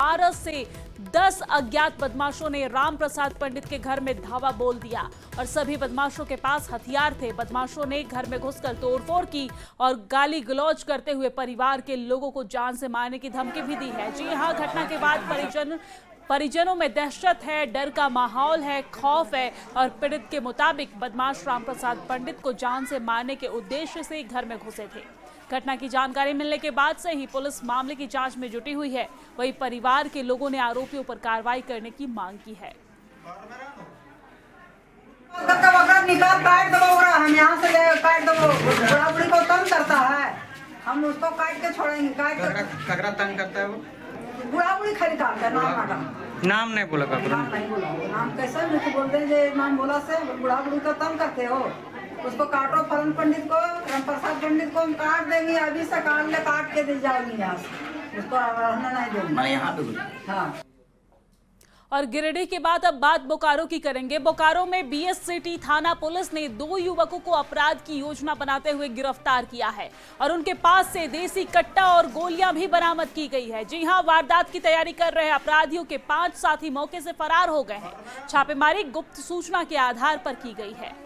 12 से 10 अज्ञात बदमाशों ने राम प्रसाद पंडित के घर में धावा बोल दिया और सभी बदमाशों के पास हथियार थे। बदमाशों ने घर में घुसकर तोड़फोड़ की और गाली गलौज करते हुए परिवार के लोगों को जान से मारने की धमकी भी दी है। जी हां, घटना के बाद परिजनों में दहशत है, डर का माहौल है, खौफ है और पीड़ित के मुताबिक बदमाश राम प्रसाद पंडित को जान से मारने के उद्देश्य से घर में घुसे थे। घटना की जानकारी मिलने के बाद से ही पुलिस मामले की जांच में जुटी हुई है। वहीं परिवार के लोगों ने आरोपियों पर कार्रवाई करने की मांग की है। हम यहाँ से काट दो, बुढ़ाबुढ़ी को तंग करता है, हम उसको काट के छोड़ेंगे। ककरा तंग करता है वो? बुढ़ाबुढ़ी खरीदार है, नाम नहीं बोला ककरा, नहीं बोला। नाम कैसे मुझे बोलते हैं, नाम बोला से बुढ़ाबुढ़ी को तंग करते हो। उसको काटो, फलन पंडित को, राम प्रसाद पंडित को हम काट देंगे, अभी से काट के दे जाएंगे यहाँ से, उसको रहने नहीं देंगे। मैं यहाँ पे हाँ। और गिरिडीह के बाद अब बात बोकारो की करेंगे। बोकारो में बीएससिटी थाना पुलिस ने 2 युवकों को अपराध की योजना बनाते हुए गिरफ्तार किया है और उनके पास से देसी कट्टा और गोलियां भी बरामद की गई है। जी हां, वारदात की तैयारी कर रहे अपराधियों के 5 साथी मौके से फरार हो गए हैं। छापेमारी गुप्त सूचना के आधार पर की गई है।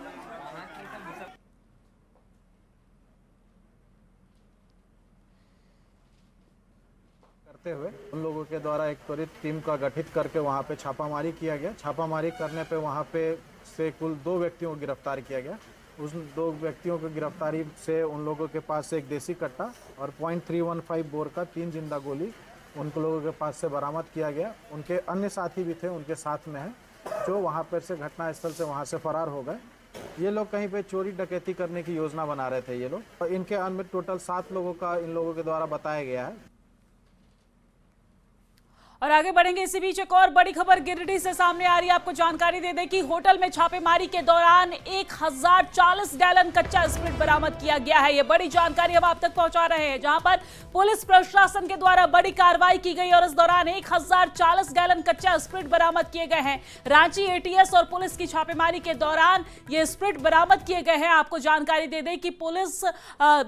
हुए उन लोगों के द्वारा एक त्वरित टीम का गठित करके वहां पे छापामारी किया गया। छापामारी करने पे वहां पे से कुल 2 व्यक्तियों को गिरफ्तार किया गया। उस 2 व्यक्तियों की गिरफ्तारी से उन लोगों के पास से एक देसी कट्टा और .315 बोर का 3 जिंदा गोली उन लोगों के पास से बरामद किया गया। उनके अन्य साथी भी थे, उनके साथ में हैं, जो वहाँ पर से घटनास्थल से वहाँ से फरार हो गए। ये लोग कहीं पे चोरी डकैती करने की योजना बना रहे थे ये लोग, और इनके अन्य टोटल 7 लोगों का इन लोगों के द्वारा बताया गया है। और आगे बढ़ेंगे। इसी बीच एक और बड़ी खबर गिरिडीह से सामने आ रही है। आपको जानकारी दे दें कि होटल में छापेमारी के दौरान 1040 गैलन कच्चा स्प्रिट बरामद किया गया है। ये बड़ी जानकारी हम आप तक पहुंचा रहे हैं, जहां पर पुलिस प्रशासन के द्वारा बड़ी कार्रवाई की गई और इस दौरान 1040 गैलन कच्चा स्प्रिट बरामद किए गए हैं। रांची एटीएस और पुलिस की छापेमारी के दौरान ये स्प्रिट बरामद किए गए हैं। आपको जानकारी दे दें कि पुलिस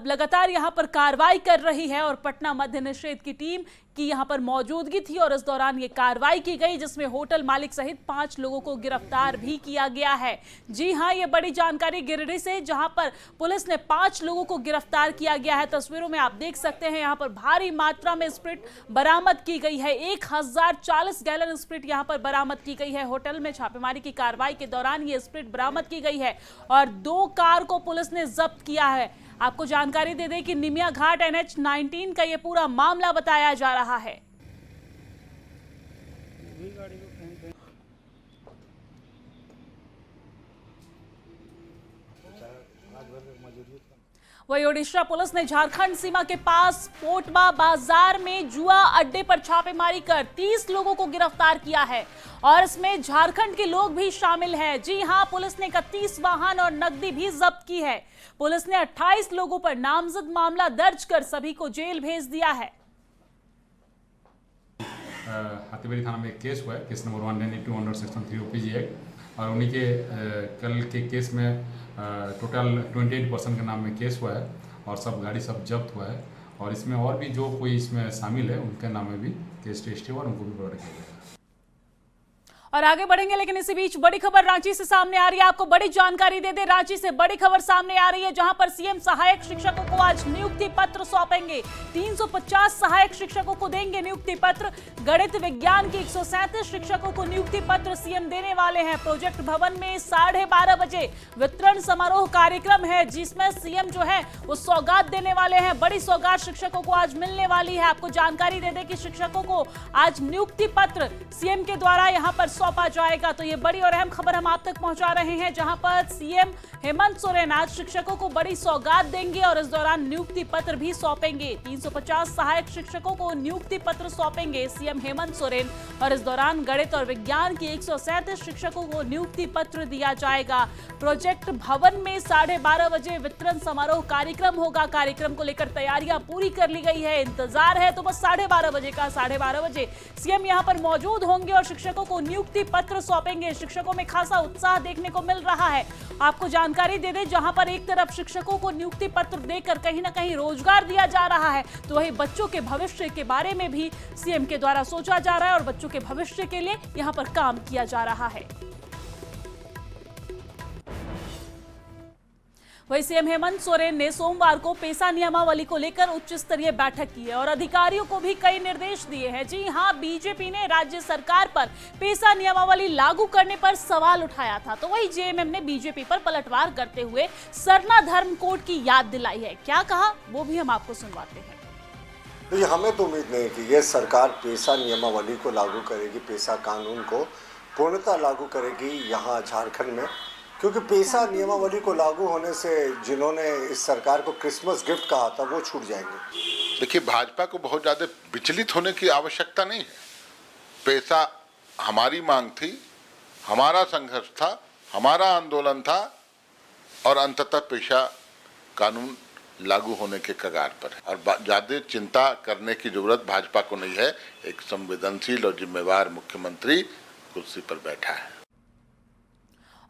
लगातार यहां पर कार्रवाई कर रही है और पटना मद्य निषेध की टीम की यहां पर मौजूदगी थी और इस दौरान ये कार्रवाई की गई, जिसमें होटल मालिक सहित 5 लोगों को गिरफ्तार भी किया गया है। जी हां, ये बड़ी जानकारी गिरिडीह से, जहां पर पुलिस ने 5 लोगों को गिरफ्तार किया गया है। तस्वीरों में आप देख सकते हैं, यहां पर भारी मात्रा में स्प्रिट बरामद की गई है। 1040 गैलन स्प्रिट यहां पर बरामद की गई है। होटल में छापेमारी की कार्रवाई के दौरान ये स्प्रिट बरामद की गई है और 2 कार को पुलिस ने जब्त किया है। आपको जानकारी दे दें कि निमिया घाट NH-19 का ये पूरा मामला बताया जा रहा है। वही ओडिशा पुलिस ने झारखंड सीमा के पास पोटवा बाजार में जुआ अड्डे पर छापेमारी कर 30 लोगों को गिरफ्तार किया है और इसमें झारखंड के लोग भी शामिल हैं। जी हां, पुलिस ने 31 वाहन और नकदी भी जब्त की है। पुलिस ने 28 लोगों पर नामजद मामला दर्ज कर सभी को जेल भेज दिया है। हाथीबाड़ी थाना में एक केस हुआ है, case number 192 under section 3 OPG act, और उन्हीं के कल के केस में टोटल 28 पर्सन के नाम में केस हुआ है और सब गाड़ी सब जब्त हुआ है और इसमें और भी जो कोई इसमें शामिल है उनके नाम में भी केस रजिस्टर हुआ और उनको भी बरामद किया गया है। और आगे बढ़ेंगे, लेकिन इसी बीच बड़ी खबर रांची से सामने आ रही है। आपको बड़ी जानकारी दे दें, रांची से बड़ी खबर सामने आ रही है, जहां पर सीएम सहायक शिक्षकों को आज नियुक्ति पत्र सौंपेंगे। 350 सहायक शिक्षकों को देंगे नियुक्ति पत्र। गणित विज्ञान के 137 शिक्षकों को नियुक्ति पत्र सीएम देने वाले हैं। प्रोजेक्ट भवन में 12:30 बजे वितरण समारोह कार्यक्रम है, जिसमें सीएम जो है वो सौगात देने वाले हैं। बड़ी सौगात शिक्षकों को आज मिलने वाली है। आपको जानकारी दे दें कि शिक्षकों को आज नियुक्ति पत्र सीएम के द्वारा यहां पर सौंपा जाएगा। तो ये बड़ी और अहम खबर हम आप तक पहुंचा रहे हैं, जहां पर सीएम हेमंत सोरेन आज शिक्षकों को बड़ी सौगात देंगे और इस दौरान नियुक्ति पत्र भी सौंपेंगे। 350 सहायक शिक्षकों को नियुक्ति पत्र सौंपेंगे सीएम हेमंत सोरेन और इस दौरान गणित और विज्ञान के 137 शिक्षकों को नियुक्ति पत्र दिया जाएगा। प्रोजेक्ट भवन में 12:30 बजे वितरण समारोह कार्यक्रम होगा। कार्यक्रम को लेकर तैयारियां पूरी कर ली गई है। इंतजार है तो बस 12:30 बजे का। 12:30 बजे सीएम यहां पर मौजूद होंगे और शिक्षकों को नियुक्ति नियुक्ति पत्र सौंपेंगे। शिक्षकों में खासा उत्साह देखने को मिल रहा है। आपको जानकारी दे दें, जहां पर एक तरफ शिक्षकों को नियुक्ति पत्र देकर कहीं ना कहीं रोजगार दिया जा रहा है, तो वहीं बच्चों के भविष्य के बारे में भी सीएम के द्वारा सोचा जा रहा है और बच्चों के भविष्य के लिए यहां पर काम किया जा रहा है। वहीं सीएम हेमंत सोरेन ने सोमवार को पेशा नियमावली को लेकर उच्च स्तरीय बैठक की है और अधिकारियों को भी कई निर्देश दिए हैं। जी हां, बीजेपी ने राज्य सरकार पर पेशा नियमावली लागू करने पर सवाल उठाया था, तो वहीं जेएमएम ने बीजेपी पर पलटवार करते हुए सरना धर्म कोड की याद दिलाई है। क्या कहा वो भी हम आपको सुनवाते हैं। तो हमें तो उम्मीद नहीं कि ये सरकार पेशा नियमावली को लागू करेगी, पेशा कानून को पूर्णतः लागू करेगी यहाँ झारखंड में, क्योंकि पेशा नियमावली को लागू होने से जिन्होंने इस सरकार को क्रिसमस गिफ्ट कहा था वो छूट जाएंगे। देखिए, भाजपा को बहुत ज़्यादा विचलित होने की आवश्यकता नहीं है। पेशा हमारी मांग थी, हमारा संघर्ष था, हमारा आंदोलन था और अंततः पेशा कानून लागू होने के कगार पर है और ज़्यादा चिंता करने की जरूरत भाजपा को नहीं है। एक संवेदनशील और जिम्मेवार मुख्यमंत्री कुर्सी पर बैठा है।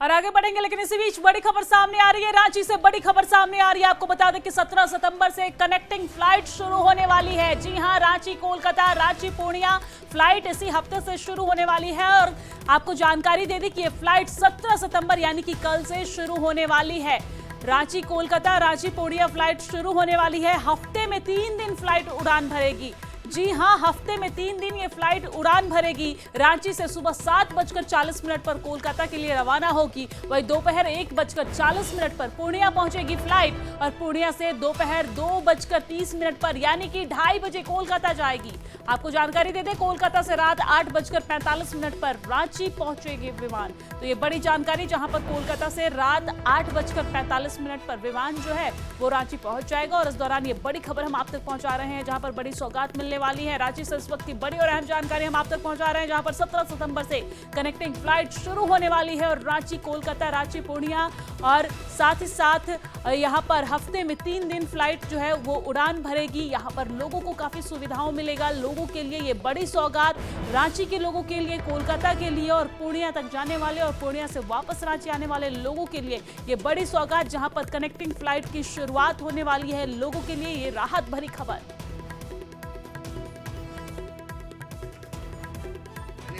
और आगे बढ़ेंगे, लेकिन इसी बीच बड़ी खबर सामने आ रही है। रांची से बड़ी खबर सामने आ रही है। आपको बता दें कि 17 सितंबर से कनेक्टिंग फ्लाइट शुरू होने वाली है। जी हां, रांची कोलकाता, रांची पूर्णिया फ्लाइट इसी हफ्ते से शुरू होने वाली है और आपको जानकारी दे दी कि ये फ्लाइट 17 सितंबर यानी कि कल से शुरू होने वाली है। रांची कोलकाता, रांची पूर्णिया फ्लाइट शुरू होने वाली है। हफ्ते में 3 दिन फ्लाइट उड़ान भरेगी। जी हां, हफ्ते में 3 दिन ये फ्लाइट उड़ान भरेगी। रांची से सुबह 7:40 पर कोलकाता के लिए रवाना होगी। वहीं दोपहर 1:40 पर पूर्णिया पहुंचेगी फ्लाइट और पूर्णिया से दोपहर 2:30 पर यानी कि 2:30 बजे कोलकाता जाएगी। आपको जानकारी दे दें, कोलकाता से रात 8:45 पर रांची पहुंचेगी विमान। तो ये बड़ी जानकारी, जहां पर कोलकाता से रात 8:45 पर विमान जो है वो रांची पहुंच जाएगा और इस दौरान ये बड़ी खबर हम आप तक पहुंचा रहे हैं, जहां पर बड़ी सौगात मिलने वाली है। रांची से इस वक्त की बड़ी और अहम जानकारी हम आप तक पहुंचा रहे हैं, जहां पर 17 सितंबर से कनेक्टिंग फ्लाइट शुरू होने वाली है और रांची कोलकाता, रांची पूर्णिया और साथ ही साथ यहां पर हफ्ते में 3 दिन फ्लाइट जो है वो उड़ान भरेगी। यहां पर लोगों को काफी सुविधाओं मिलेगा। लोगों के लिए ये बड़ी सौगात, रांची के लोगों के लिए, कोलकाता के लिए और पूर्णिया तक जाने वाले और पूर्णिया से वापस रांची आने वाले लोगों के लिए ये बड़ी सौगात, जहां पर कनेक्टिंग फ्लाइट की शुरुआत होने वाली है। लोगों के लिए ये राहत भरी खबर।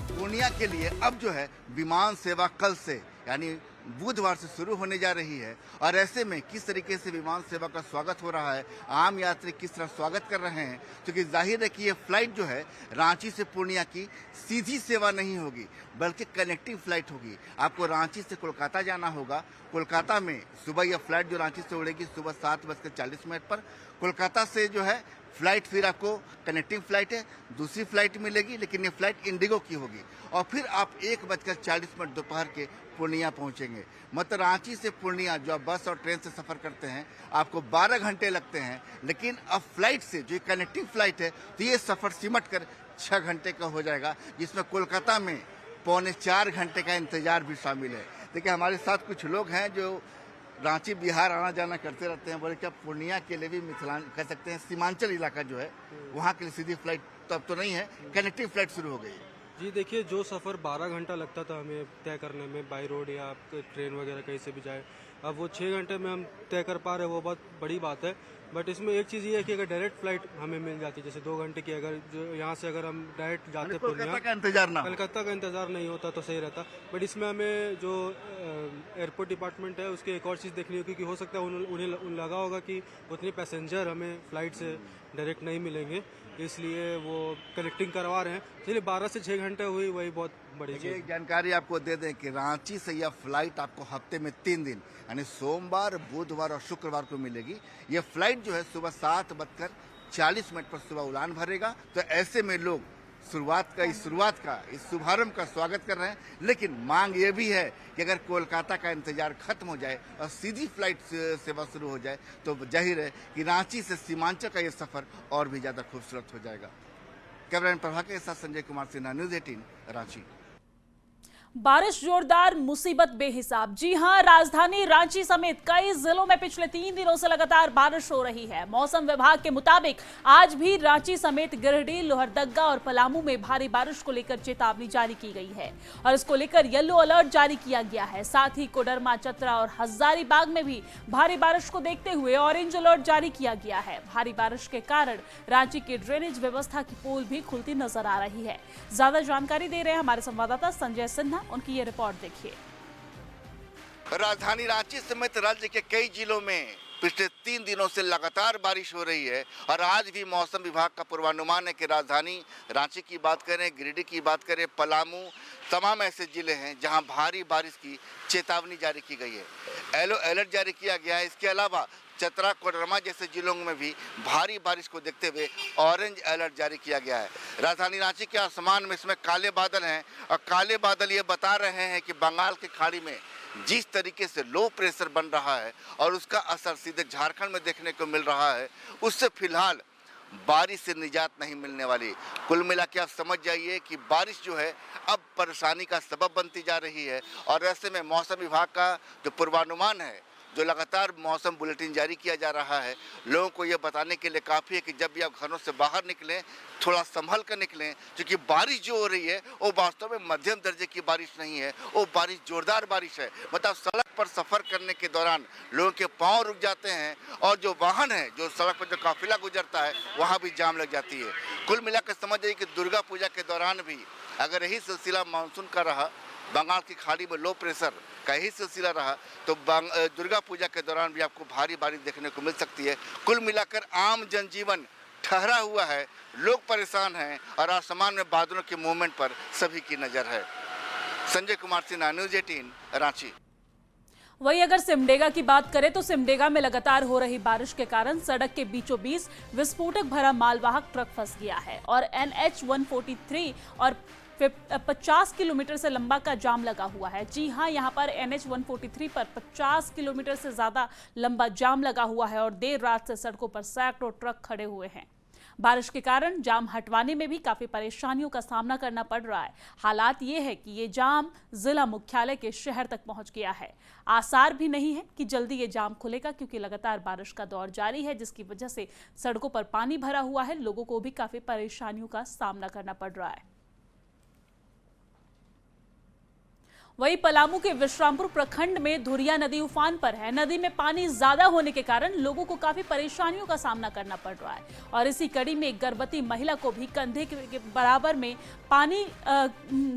पूर्णिया के लिए अब जो है विमान सेवा कल से यानी बुधवार से शुरू होने जा रही है और ऐसे में किस तरीके से विमान सेवा का स्वागत हो रहा है, आम यात्री किस तरह स्वागत कर रहे हैं, क्योंकि जाहिर है कि ये फ्लाइट जो है रांची से पूर्णिया की सीधी सेवा नहीं होगी बल्कि कनेक्टिंग फ्लाइट होगी। आपको रांची से कोलकाता जाना होगा। कोलकाता में सुबह यह फ्लाइट जो रांची से उड़ेगी सुबह 7:40 पर। कोलकाता से जो है फ्लाइट फिर आपको कनेक्टिंग फ्लाइट है, दूसरी फ्लाइट मिलेगी, लेकिन ये फ्लाइट इंडिगो की होगी और फिर आप 1:40 दोपहर के पूर्णिया पहुंचेंगे। मतलब रांची से पूर्णिया जो आप बस और ट्रेन से सफर करते हैं आपको 12 घंटे लगते हैं, लेकिन अब फ्लाइट से जो कनेक्टिंग फ्लाइट है तो ये सफर सिमट कर 6 घंटे का हो जाएगा, जिसमें कोलकाता में 3.25 घंटे का इंतजार भी शामिल है। देखिए, हमारे साथ कुछ लोग हैं जो रांची बिहार आना जाना करते रहते हैं। बोले क्या पूर्णिया के लिए भी मिथिलांचल कह सकते हैं, सीमांचल इलाका जो है वहाँ के लिए सीधी फ्लाइट तो अब तो नहीं है, कनेक्टिंग फ्लाइट शुरू हो गई है। जी देखिए, जो सफ़र 12 घंटा लगता था हमें तय करने में बाई रोड या ट्रेन वगैरह कहीं से भी जाए, अब वो 6 घंटे में हम तय कर पा रहे हैं, वो बहुत बड़ी बात है। बट इसमें एक चीज़ ये है कि अगर डायरेक्ट फ्लाइट हमें मिल जाती है, जैसे 2 घंटे की, अगर जो यहाँ से अगर हम डायरेक्ट जाते पूर्णिया, कलकत्ता का इंतजार नहीं होता तो सही रहता। बट इसमें हमें जो एयरपोर्ट डिपार्टमेंट है उसकी एक और चीज़ देखनी होगी कि हो सकता है उन्हें लगा होगा कि उतने पैसेंजर हमें फ्लाइट से डायरेक्ट नहीं मिलेंगे, इसलिए वो कनेक्टिंग करवा रहे हैं। इसलिए 12 से 6 घंटे हुई, वही बहुत बड़ी चीज़। एक जानकारी आपको दे दें कि रांची से यह फ्लाइट आपको हफ्ते में 3 दिन यानी सोमवार, बुधवार और शुक्रवार को मिलेगी। ये फ्लाइट जो है सुबह 7:40 पर सुबह उड़ान भरेगा। तो ऐसे में लोग इस शुभारंभ का स्वागत कर रहे हैं, लेकिन मांग ये भी है कि अगर कोलकाता का इंतजार खत्म हो जाए और सीधी फ्लाइट सेवा शुरू हो जाए तो जाहिर है कि रांची से सीमांचल का ये सफर और भी ज्यादा खूबसूरत हो जाएगा। कैमरामैन प्रभाकर के साथ संजय कुमार सिन्हा, न्यूज़ 18 रांची। बारिश जोरदार, मुसीबत बेहिसाब। जी हां, राजधानी रांची समेत कई जिलों में पिछले 3 दिनों से लगातार बारिश हो रही है। मौसम विभाग के मुताबिक आज भी रांची समेत गिरिडीह, लोहरदगा और पलामू में भारी बारिश को लेकर चेतावनी जारी की गई है और इसको लेकर येलो अलर्ट जारी किया गया है। साथ ही कोडरमा, चतरा और हजारीबाग में भी भारी बारिश को देखते हुए ऑरेंज अलर्ट जारी किया गया है। भारी बारिश के कारण रांची की ड्रेनेज व्यवस्था की पोल भी खुलती नजर आ रही है। ज्यादा जानकारी दे रहे हैं हमारे संवाददाता संजय सिन्हा, उनकी ये रिपोर्ट देखिए। राजधानी रांची समेत राज्य के कई जिलों में पिछले 3 दिनों से लगातार बारिश हो रही है और आज भी मौसम विभाग का पूर्वानुमान है कि राजधानी रांची की बात करें, गिरिडीह की बात करें, पलामू, तमाम ऐसे जिले हैं जहां भारी बारिश की चेतावनी जारी की गई है। येलो अलर्ट जारी किया गया है। इसके अलावा चतरा, कोडरमा जैसे जिलों में भी भारी बारिश को देखते हुए ऑरेंज अलर्ट जारी किया गया है। राजधानी रांची के आसमान में इसमें काले बादल हैं और काले बादल ये बता रहे हैं कि बंगाल की खाड़ी में जिस तरीके से लो प्रेशर बन रहा है और उसका असर सीधे झारखंड में देखने को मिल रहा है, उससे फिलहाल बारिश से निजात नहीं मिलने वाली। कुल मिला के आप समझ जाइए कि बारिश जो है अब परेशानी का सबब बनती जा रही है और ऐसे में मौसम विभाग का जो पूर्वानुमान है, जो लगातार मौसम बुलेटिन जारी किया जा रहा है, लोगों को ये बताने के लिए काफ़ी है कि जब भी आप घरों से बाहर निकलें थोड़ा संभल कर निकलें, क्योंकि बारिश जो हो रही है वो वास्तव में मध्यम दर्जे की बारिश नहीं है, वो बारिश जोरदार बारिश है। मतलब सड़क पर सफ़र करने के दौरान लोगों के पाँव रुक जाते हैं और जो वाहन है, जो सड़क पर जो काफिला गुजरता है, वहाँ भी जाम लग जाती है। कुल मिलाकर समझ जाइए कि दुर्गा पूजा के दौरान भी अगर यही सिलसिला मानसून का रहा, बंगाल की खाड़ी में लो प्रेशर का ही सिलसिला रहा, तो दुर्गा पूजा के दौरान भी आपको भारी बारिश देखने को मिल सकती है। कुल मिलाकर आम जनजीवन ठहरा हुआ है, लोग परेशान हैं और आसमान में बादलों के मूवमेंट पर सभी की नज़र है। संजय कुमार सिन्हा, न्यूज़ 18, रांची। वहीं अगर सिमडेगा की बात करें तो सिमडेगा में लगातार हो रही बारिश के कारण सड़क के बीचों बीच विस्फोटक भरा मालवाहक ट्रक फंस गया है और NH 143 और 50 किलोमीटर से लंबा का जाम लगा हुआ है। जी हां, यहां पर NH 143 पर 50 किलोमीटर से ज्यादा लंबा जाम लगा हुआ है और देर रात से सड़कों पर सैकड़ों ट्रक खड़े हुए हैं। बारिश के कारण जाम हटवाने में भी काफी परेशानियों का सामना करना पड़ रहा है। हालात ये है कि ये जाम जिला मुख्यालय के शहर तक पहुंच गया है। आसार भी नहीं है कि जल्दी ये जाम खुलेगा, क्योंकि लगातार बारिश का दौर जारी है, जिसकी वजह से सड़कों पर पानी भरा हुआ है। लोगों को भी काफी परेशानियों का सामना करना पड़ रहा है। वहीं पलामू के विश्रामपुर प्रखंड में धुरिया नदी उफान पर है। नदी में पानी ज्यादा होने के कारण लोगों को काफी परेशानियों का सामना करना पड़ रहा है और इसी कड़ी में एक गर्भवती महिला को भी कंधे के बराबर में पानी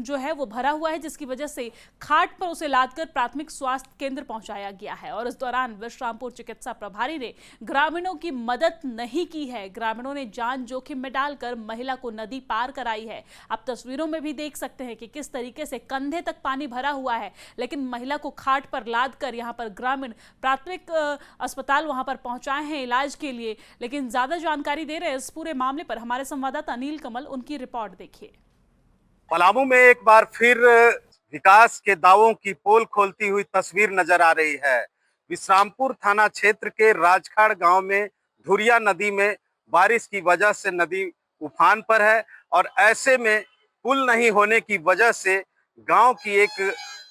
जो है वो भरा हुआ है, जिसकी वजह से खाट पर उसे लादकर प्राथमिक स्वास्थ्य केंद्र पहुंचाया गया है और इस दौरान विश्रामपुर चिकित्सा प्रभारी ने ग्रामीणों की मदद नहीं की है। ग्रामीणों ने जान जोखिम में डालकर महिला को नदी पार कराई है। आप तस्वीरों में भी देख सकते हैं कि किस तरीके से कंधे तक पानी भरा हुआ है, लेकिन महिला को खाट पर लादकर यहां पर ग्रामीण प्राथमिक अस्पताल वहां पर पहुंचाए हैं इलाज के लिए। लेकिन ज्यादा जानकारी दे रहे हैं इस पूरे मामले पर हमारे संवाददाता अनिल कमल, उनकी रिपोर्ट देखिए। पलामू में एक बार फिर विकास के दावों की पोल खोलती हुई तस्वीर नजर आ रही है। विश्रामपुर थाना क्षेत्र के राजखाड़ गांव में धुरिया नदी में बारिश की वजह से नदी उफान पर है और ऐसे में पुल नहीं होने की वजह से गांव की एक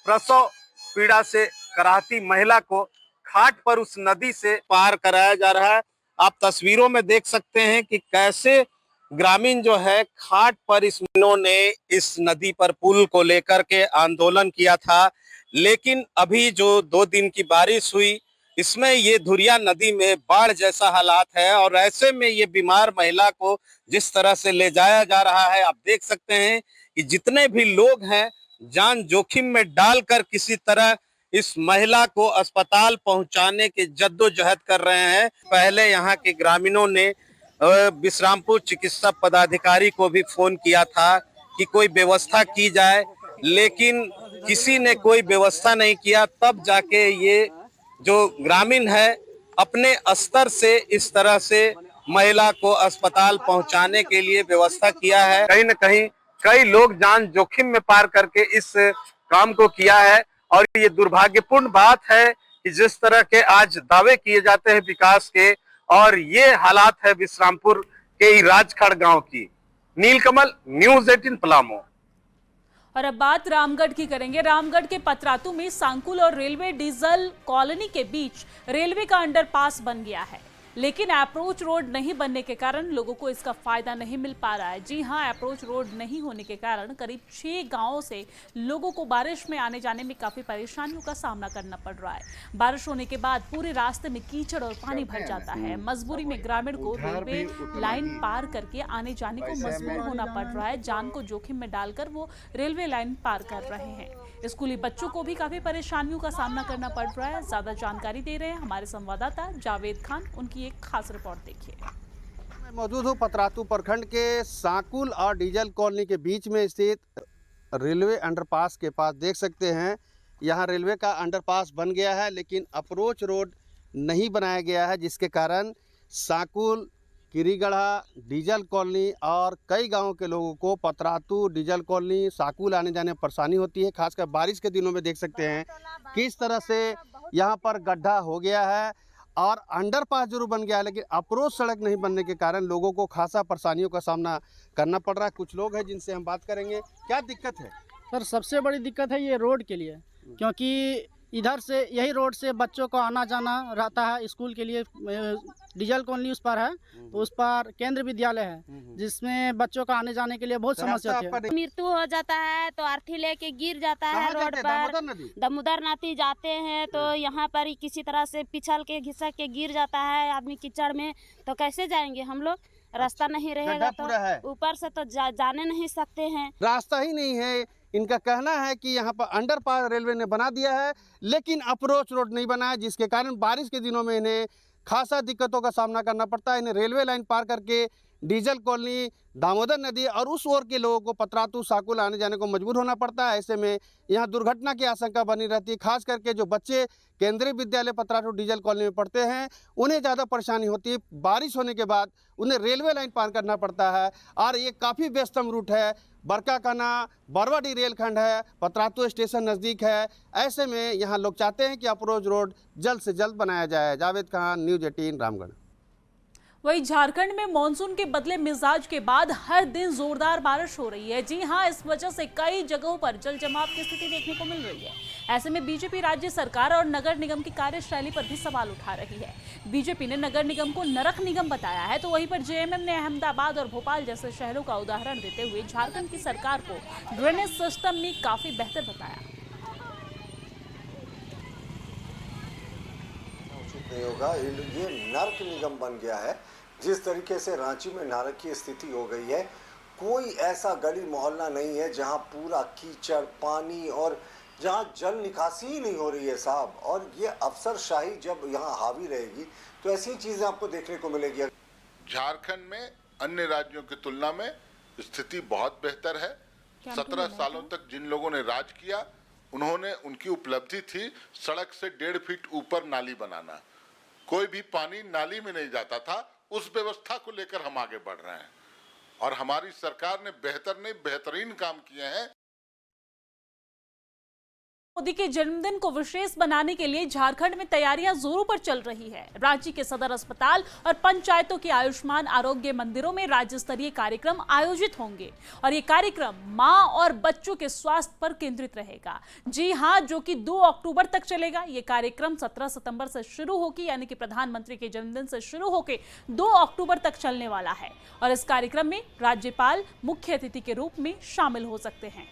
प्रसव पीड़ा से कराहती महिला को खाट पर उस नदी से पार कराया जा रहा है। आप तस्वीरों में देख सकते हैं कि कैसे ग्रामीण जो है खाट पर इन्होंने इस नदी पर पुल को लेकर के आंदोलन किया था, लेकिन अभी जो 2 दिन की बारिश हुई इसमें ये धुरिया नदी में बाढ़ जैसा हालात है और ऐसे में ये बीमार महिला को जिस तरह से ले जाया जा रहा है, आप देख सकते हैं कि जितने भी लोग हैं जान जोखिम में डालकर किसी तरह इस महिला को अस्पताल पहुंचाने के जद्दोजहद कर रहे हैं। पहले यहाँ के ग्रामीणों ने विश्रामपुर चिकित्सा पदाधिकारी को भी फोन किया था कि कोई व्यवस्था की जाए, लेकिन किसी ने कोई व्यवस्था नहीं किया। तब जाके ये जो ग्रामीण है अपने स्तर से इस तरह से महिला को अस्पताल पहुंचाने के लिए व्यवस्था किया है। कहीं न कहीं कई लोग जान जोखिम में पार करके इस काम को किया है और ये दुर्भाग्यपूर्ण बात है कि जिस तरह के आज दावे किए जाते हैं विकास के, और ये हालात है विश्रामपुर के राजखाड़ गांव की। नीलकमल, न्यूज़ 18, पलामू। और अब बात रामगढ़ की करेंगे। रामगढ़ के पतरातू में सांकुल और रेलवे डीजल कॉलोनी के बीच रेलवे का अंडरपास बन गया है, लेकिन अप्रोच रोड नहीं बनने के कारण लोगों को इसका फायदा नहीं मिल पा रहा है। जी हां, अप्रोच रोड नहीं होने के कारण करीब 6 गांवों से लोगों को बारिश में आने जाने में काफी परेशानियों का सामना करना पड़ रहा है। बारिश होने के बाद पूरे रास्ते में कीचड़ और पानी भर जाता है। मजबूरी में ग्रामीण को रेलवे लाइन पार करके आने जाने को मजबूर होना पड़ रहा है। जान को जोखिम में डालकर वो रेलवे लाइन पार कर रहे हैं। स्कूली बच्चों को भी काफी परेशानियों का सामना करना पड़ रहा है। ज्यादा जानकारी दे रहे हैं हमारे संवाददाता जावेद खान। उनकी एक खास रिपोर्ट देखिए। मैं मौजूद हूँ पतरातू प्रखंड के सांकुल और डीजल कॉलोनी के बीच में स्थित रेलवे अंडरपास के पास। देख सकते हैं यहाँ रेलवे का अंडरपास बन गया है, लेकिन अप्रोच रोड नहीं बनाया गया है, जिसके कारण सांकुल, किरीगढ़ा, डीजल कॉलोनी और कई गांवों के लोगों को पतरातू, डीजल कॉलोनी, सांकुल आने जाने में परेशानी होती है। खासकर बारिश के दिनों में देख सकते हैं किस तरह से यहाँ पर गड्ढा हो गया है और अंडरपास जरूर बन गया है, लेकिन अप्रोच सड़क नहीं बनने के कारण लोगों को खासा परेशानियों का सामना करना पड़ रहा है। कुछ लोग हैं जिनसे हम बात करेंगे। क्या दिक्कत है? सर, सबसे बड़ी दिक्कत है ये रोड के लिए, क्योंकि इधर से यही रोड से बच्चों को आना जाना रहता है स्कूल के लिए। डीजल कॉलोनी उस पर है, तो उस पर केंद्र विद्यालय है, जिसमें बच्चों का आने जाने के लिए बहुत समस्या होती है। मृत्यु हो जाता है तो अर्थी लेके गिर जाता है रोड पर। दामोदर नदी जाते हैं तो यहाँ पर किसी तरह से पिछल के घिसक के गिर जाता है आदमी कीचड़ में, तो कैसे जाएंगे हम लोग? रास्ता नहीं रहेगा तो ऊपर से तो जाने नहीं सकते हैं, रास्ता ही नहीं है। इनका कहना है कि यहाँ पर अंडरपास रेलवे ने बना दिया है, लेकिन अप्रोच रोड नहीं बना है, जिसके कारण बारिश के दिनों में इन्हें खासा दिक्कतों का सामना करना पड़ता है। इन्हें रेलवे लाइन पार करके डीजल कॉलोनी, दामोदर नदी और उस ओर के लोगों को पतरातू, सांकुल आने जाने को मजबूर होना पड़ता है। ऐसे में यहाँ दुर्घटना की आशंका बनी रहती है। खास करके जो बच्चे केंद्रीय विद्यालय पतरातू डीजल कॉलोनी में पढ़ते हैं, उन्हें ज़्यादा परेशानी होती है। बारिश होने के बाद उन्हें रेलवे लाइन पार करना पड़ता है और ये काफ़ी व्यस्तम रूट है। बरकाकाना, बरवाडी रेलखंड है, पतरातू स्टेशन नज़दीक है। ऐसे में यहाँ लोग चाहते हैं कि अप्रोच रोड जल्द से जल्द बनाया जाए। जावेद खान, न्यूज़ 18 रामगढ़। वहीं झारखंड में मानसून के बदले मिजाज के बाद हर दिन जोरदार बारिश हो रही है। जी हां, इस वजह से कई जगहों पर जल जमाव की स्थिति देखने को मिल रही है। ऐसे में बीजेपी राज्य सरकार और नगर निगम की कार्यशैली पर भी सवाल उठा रही है। बीजेपी ने नगर निगम को नरक निगम बताया है, तो वहीं पर जेएमएम ने अहमदाबाद और भोपाल जैसे शहरों का उदाहरण देते हुए झारखंड की सरकार को ड्रेनेज सिस्टम में काफी बेहतर बताया। नहीं होगा, ये नरक निगम बन गया है। जिस तरीके से रांची में नरक की स्थिति हो गई है, कोई ऐसा गली मोहल्ला नहीं है जहां पूरा कीचड़, पानी और जहां जल निकासी ही नहीं हो रही है साहब। और ये अफसरशाही जब यहाँ हावी रहेगी तो ऐसी चीजें आपको देखने को मिलेगी। झारखंड में अन्य राज्यों की तुलना में स्थिति बहुत बेहतर है। 17 सालों तक जिन लोगों ने राज किया, उन्होंने, उनकी उपलब्धि थी सड़क से 1.5 फीट ऊपर नाली बनाना। कोई भी पानी नाली में नहीं जाता था। उस व्यवस्था को लेकर हम आगे बढ़ रहे हैं और हमारी सरकार ने बेहतर नहीं, बेहतरीन काम किए हैं। मोदी के जन्मदिन को विशेष बनाने के लिए झारखंड में तैयारियां जोरों पर चल रही है। रांची के सदर अस्पताल और पंचायतों के आयुष्मान आरोग्य मंदिरों में राज्य स्तरीय कार्यक्रम आयोजित होंगे और ये कार्यक्रम मां और बच्चों के स्वास्थ्य पर केंद्रित रहेगा। जी हां, जो कि 2 अक्टूबर तक चलेगा। ये कार्यक्रम 17 सितंबर से शुरू होगी, यानी कि प्रधानमंत्री के जन्मदिन से शुरू होकर 2 अक्टूबर तक चलने वाला है और इस कार्यक्रम में राज्यपाल मुख्य अतिथि के रूप में शामिल हो सकते हैं।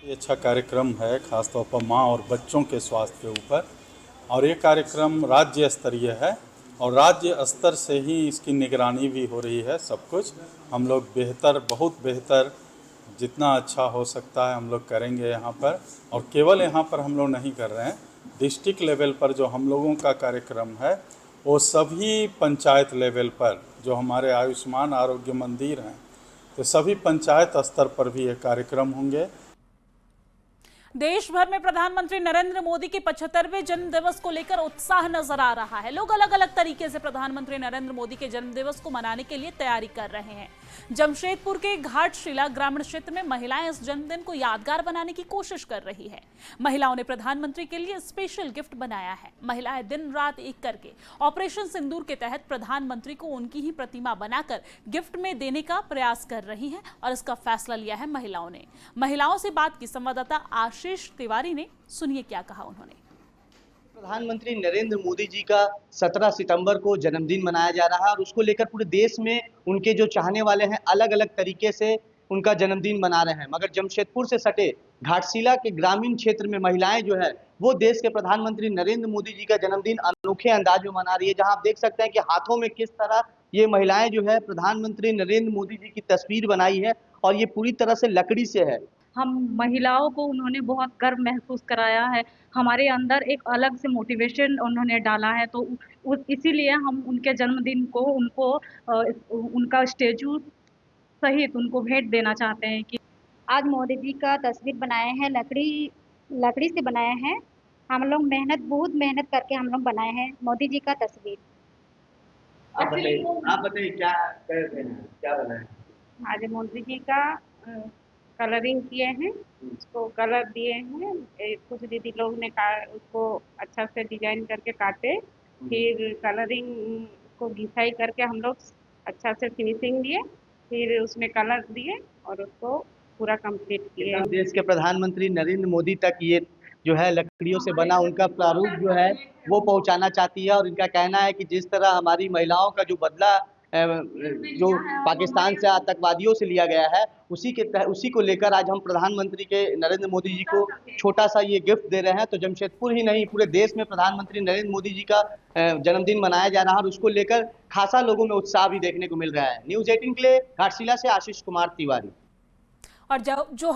ये अच्छा कार्यक्रम है, खासतौर पर माँ और बच्चों के स्वास्थ्य के ऊपर, और ये कार्यक्रम राज्य स्तरीय है और राज्य स्तर से ही इसकी निगरानी भी हो रही है। सब कुछ हम लोग बेहतर, बहुत बेहतर, जितना अच्छा हो सकता है हम लोग करेंगे यहाँ पर। और केवल यहाँ पर हम लोग नहीं कर रहे हैं, डिस्ट्रिक्ट लेवल पर जो हम लोगों का कार्यक्रम है वो सभी पंचायत लेवल पर, जो हमारे आयुष्मान आरोग्य मंदिर हैं, तो सभी पंचायत स्तर पर भी ये कार्यक्रम होंगे। देश भर में प्रधानमंत्री नरेंद्र मोदी के 75वें जन्म दिवस को लेकर उत्साह नजर आ रहा है। लोग अलग अलग तरीके से प्रधानमंत्री नरेंद्र मोदी के जन्म दिवस को मनाने के लिए तैयारी कर रहे हैं। जमशेदपुर के घाटशिला ग्रामीण क्षेत्र में महिलाएं इस जन्मदिन को यादगार बनाने की कोशिश कर रही है। महिलाओं ने प्रधानमंत्री के लिए स्पेशल गिफ्ट बनाया है। महिलाएं दिन रात एक करके ऑपरेशन सिंदूर के तहत प्रधानमंत्री को उनकी ही प्रतिमा बनाकर गिफ्ट में देने का प्रयास कर रही हैं और इसका फैसला लिया है महिलाओं ने। महिलाओं से बात की संवाददाता आशीष तिवारी ने, सुनिए क्या कहा उन्होंने। प्रधानमंत्री नरेंद्र मोदी जी का 17 सितंबर को जन्मदिन मनाया जा रहा है और उसको लेकर पूरे देश में उनके जो चाहने वाले हैं अलग अलग तरीके से उनका जन्मदिन मना रहे हैं। मगर जमशेदपुर से सटे घाटशिला के ग्रामीण क्षेत्र में महिलाएं जो है वो देश के प्रधानमंत्री नरेंद्र मोदी जी का जन्मदिन अनोखे अंदाज में मना रही है। जहां आप देख सकते हैं कि हाथों में किस तरह ये महिलाएं जो है प्रधानमंत्री नरेंद्र मोदी जी की तस्वीर बनाई है और ये पूरी तरह से लकड़ी से है। हम महिलाओं को उन्होंने बहुत गर्व महसूस कराया है, हमारे अंदर एक अलग से मोटिवेशन उन्होंने डाला है। तो इसीलिए हम उनके जन्मदिन को उनको उनका स्टैचू सहित उनको भेंट देना चाहते हैं कि आज मोदी जी का तस्वीर बनाए हैं, लकड़ी से बनाए हैं। हम लोग बहुत मेहनत करके हम लोग बनाए हैं मोदी जी का तस्वीर। आप बताइए क्या बनाए? आज मोदी जी का कलरिंग किए हैं, उसको कलर दिए हैं। कुछ दीदी लोग ने उसको अच्छा से डिजाइन करके काटे, फिर कलरिंग को घिसाई करके हम लोग अच्छा से फिनिशिंग दिए, फिर उसमें कलर दिए और उसको पूरा कंप्लीट किए। देश के प्रधानमंत्री नरेंद्र मोदी तक ये जो है लकड़ियों से बना उनका प्रारूप जो है वो पहुंचाना चाहती है और इनका कहना है कि जिस तरह हमारी महिलाओं का जो बदला जो पाकिस्तान से आतंकवादियों से लिया गया है उसी को लेकर आज हम प्रधानमंत्री के नरेंद्र मोदी जी को छोटा सा ये गिफ्ट दे रहे हैं। तो जमशेदपुर ही नहीं पूरे देश में प्रधानमंत्री नरेंद्र मोदी जी का जन्मदिन मनाया जा रहा है और उसको लेकर खासा लोगों में उत्साह भी देखने को मिल रहा है। न्यूज़ 18 के लिए घाटशिला से आशीष कुमार तिवारी। और जो